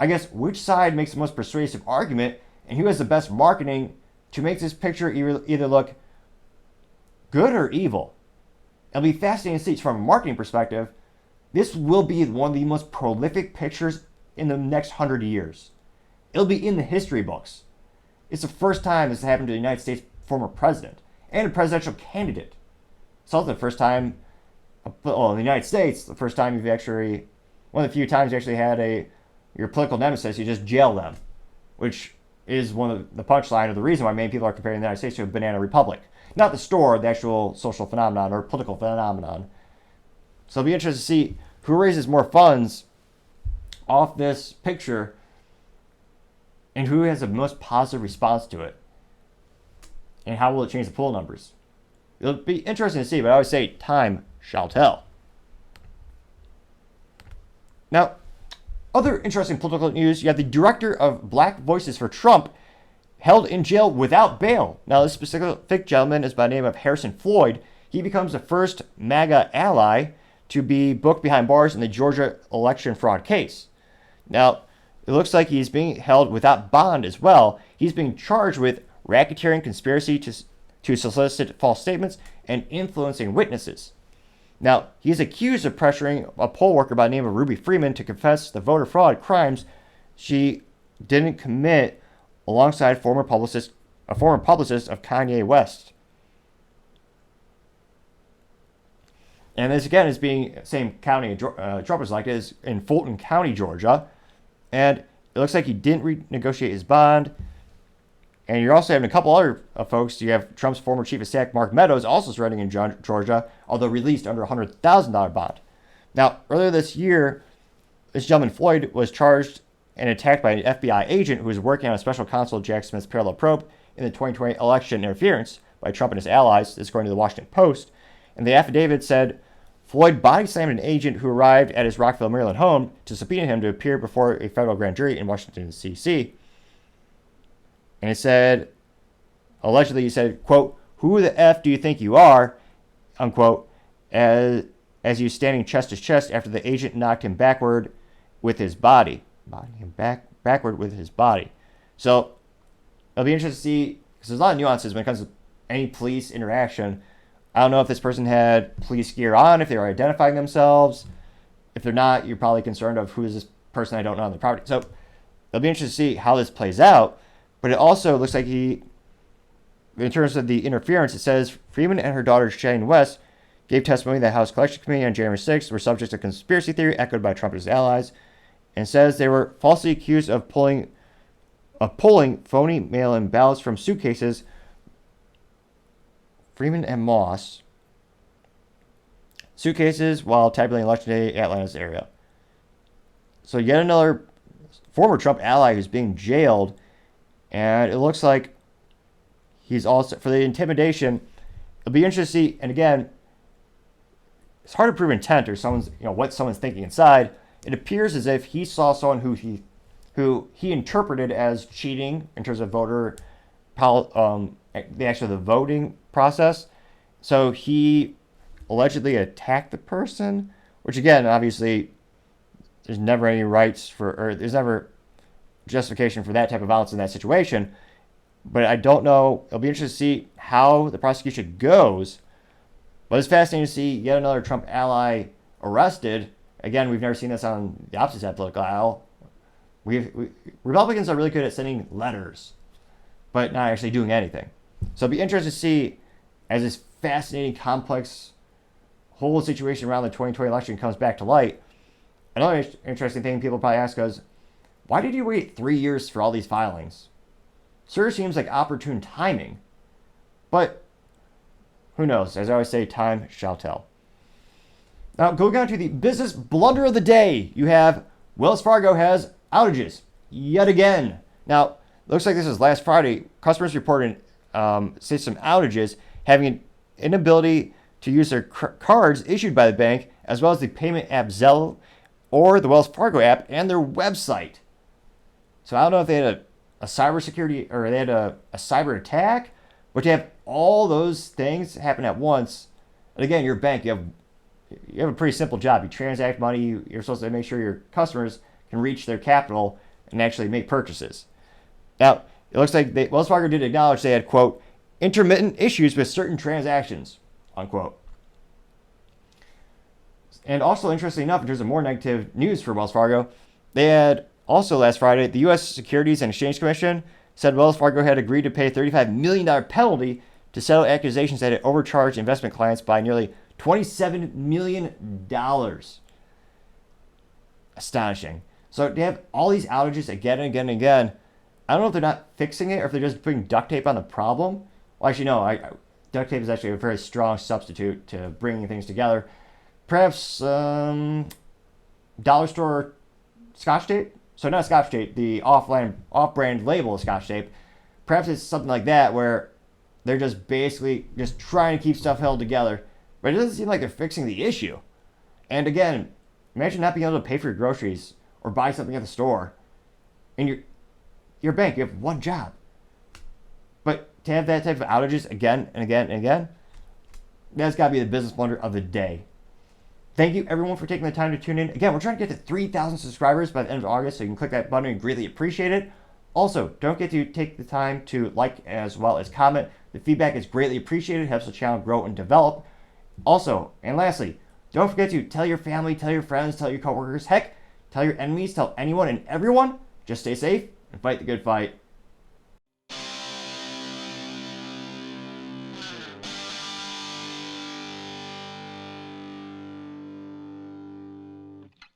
I guess which side makes the most persuasive argument and who has the best marketing to make this picture either look good or evil. It'll be fascinating to see from a marketing perspective. This will be one of the most prolific pictures in the next 100 years. It'll be in the history books. It's the first time this happened to the United States former president and a presidential candidate. It's also the first time, well, in the United States, the first time you've actually, one of the few times you actually had your political nemesis, you just jail them, which is one of the punchline of the reason why many people are comparing the United States to a banana republic. Not the store, the actual social phenomenon or political phenomenon. So it'll be interesting to see who raises more funds off this picture and who has the most positive response to it. And how will it change the poll numbers? It'll be interesting to see, but I always say time shall tell. Now, other interesting political news, you have the director of Black Voices for Trump held in jail without bail. Now, this specific gentleman is by the name of Harrison Floyd. He becomes the first MAGA ally to be booked behind bars in the Georgia election fraud case. Now, it looks like he's being held without bond as well. He's being charged with racketeering, conspiracy to solicit false statements, and influencing witnesses. Now, he's accused of pressuring a poll worker by the name of Ruby Freeman to confess the voter fraud crimes she didn't commit alongside a former publicist of Kanye West. And this again is being same county Trump was elected is in Fulton County, Georgia, and it looks like he didn't renegotiate his bond. And you're also having a couple other folks. You have Trump's former chief of staff, Mark Meadows, also surrendering in Georgia, although released under a $100,000 bond. Now, earlier this year, this gentleman, Floyd, was charged and attacked by an FBI agent who was working on a special counsel Jack Smith's parallel probe in the 2020 election interference by Trump and his allies, this according to the Washington Post. And the affidavit said Floyd body slammed an agent who arrived at his Rockville, Maryland home to subpoena him to appear before a federal grand jury in Washington, D.C. And it said, allegedly, he said, quote, "Who the F do you think you are?" unquote, as he was standing chest to chest after the agent knocked him backward with his body. Backward with his body. So it'll be interesting to see, because there's a lot of nuances when it comes to any police interaction. I don't know if this person had police gear on, if they were identifying themselves. If they're not, you're probably concerned of who is this person I don't know on the property. So it'll be interesting to see how this plays out. But it also looks like in terms of the interference, it says Freeman and her daughter Shein West gave testimony that House Collection Committee on January 6th were subject to conspiracy theory echoed by Trump and his allies, and says they were falsely accused of pulling phony mail-in ballots from suitcases. Freeman and Moss suitcases while tabulating election day at Atlanta's area. So yet another former Trump ally who's being jailed, and it looks like he's also for the intimidation. It'll be interesting to see, and again, it's hard to prove intent or someone's what someone's thinking inside. It appears as if he saw someone who he interpreted as cheating in terms of the voting process. So he allegedly attacked the person, which again, obviously, there's never any there's never justification for that type of violence in that situation. But I don't know. It'll be interesting to see how the prosecution goes. But it's fascinating to see yet another Trump ally arrested. Again, we've never seen this on the opposite side of the political aisle. Republicans are really good at sending letters, but not actually doing anything. So it'll be interesting to see as this fascinating, complex whole situation around the 2020 election comes back to light. Another interesting thing people probably ask is, why did you wait 3 years for all these filings? Sure seems like opportune timing, but who knows? As I always say, time shall tell. Now, going on to the business blunder of the day, you have Wells Fargo has outages yet again. Now, looks like this is last Friday. Customers reported system outages, having an inability to use their cards issued by the bank, as well as the payment app Zelle or the Wells Fargo app and their website. So I don't know if they had a cybersecurity or they had a cyber attack, but to have all those things happen at once. And again, your bank, you have a pretty simple job. You transact money. You're supposed to make sure your customers can reach their capital and actually make purchases. Now, it looks like Wells Fargo did acknowledge they had, quote, intermittent issues with certain transactions, unquote. And also, interestingly enough, in terms of more negative news for Wells Fargo, they had also last Friday, the U.S. Securities and Exchange Commission said Wells Fargo had agreed to pay a $35 million penalty to settle accusations that it overcharged investment clients by nearly $27 million. Astonishing. So they have all these outages again and again and again. I don't know if they're not fixing it or if they're just putting duct tape on the problem. Well, actually, no. Duct tape is actually a very strong substitute to bringing things together. Perhaps dollar store Scotch tape? So not Scotch tape, the off-brand label of Scotch tape. Perhaps it's something like that where they're just basically just trying to keep stuff held together. But it doesn't seem like they're fixing the issue. And again, imagine not being able to pay for your groceries or buy something at the store. And your bank, you have one job. But to have that type of outages again and again and again, that's got to be the business blunder of the day. Thank you, everyone, for taking the time to tune in. Again, we're trying to get to 3,000 subscribers by the end of August, so you can click that button and greatly appreciate it. Also, don't forget to take the time to like as well as comment. The feedback is greatly appreciated, helps the channel grow and develop. Also, and lastly, don't forget to tell your family, tell your friends, tell your coworkers, heck, tell your enemies, tell anyone and everyone. Just stay safe and fight the good fight.